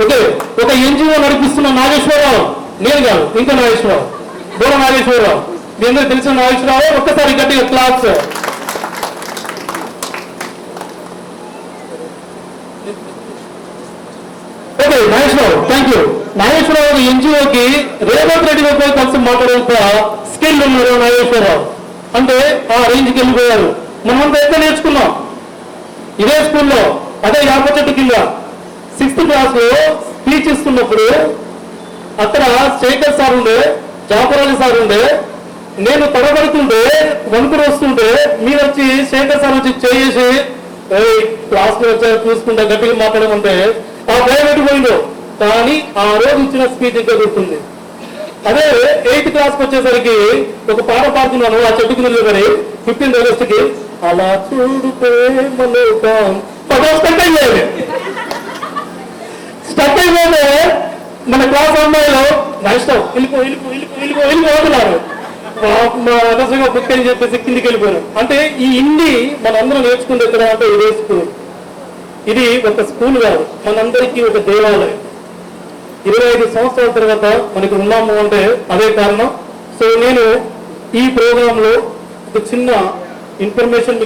Okay, ఒక NGO నడిపిస్తున్న నాగేశ్వరరావు, నేను కాదు ఇంకా నాగేశ్వరరావు, బోర నాగేశ్వరరావు, మీ అందరూ తెలిసిన నాగేశ్వరరావు. ఒక్కసారి గట్టిగా class. Okay Nageswararao, thank you. Nageswararao ఎన్జిఓకి రేవంత్ రెడ్డి గారితో కలిసి మాట్లాడేంత స్కిల్ ఉన్నారు నాగేశ్వరరావు. అంటే ఆ రేంజ్కి వెళ్ళిపోయారు. మనమంతా ఎంత నేర్చుకున్నాం ఇదే స్కూల్లో, అదే యాప చెట్టు కింద 6th క్లాస్ లో స్పీచ్ ఇస్తున్నప్పుడు అక్కడ శేఖర్ సార్ ఉండే, జాపరాజు సార్ ఉండే, నేను తడబడుతుంటే వణుకుడు వస్తుంటే మీరు వచ్చి శేఖర్ సార్ వచ్చి చేసి క్లాస్ లో వచ్చా చూసుకుంటే గట్టిగా మాట్లాడమంటే ఆ భయం ఎటుపోయిందో. కానీ ఆ రోజు ఇచ్చిన స్పీచ్ ఇంకా గుర్తుంది. అదే 8th క్లాస్కి వచ్చేసరికి ఒక పాట పాడుతున్నాను ఆ చెట్టు కింద నిలబడి 15th ఆగస్టుకి, అలా చూడుతే స్టక్ అయ్యేది. స్టక్ అయిపోతే మన క్లాస్ అమ్మాయిలో నష్టం వెళ్ళిపోతున్నారు. మా అనవసరంగా బుక్ అని చెప్పేసి కిందికి వెళ్ళిపోయారు. అంటే ఈ హిందీ మనందరం నేర్చుకుంటే ఎక్కడ అంటే ఇదే స్కూల్. ఇది ఒక స్కూల్ కాదు, మనందరికీ ఒక దేవాలయం. 25 సంవత్సరాల తర్వాత మనకి ఉన్నాము అంటే అదే కారణం. సో నేను ఈ ప్రోగ్రాంలో ఒక చిన్న ఇన్ఫర్మేషన్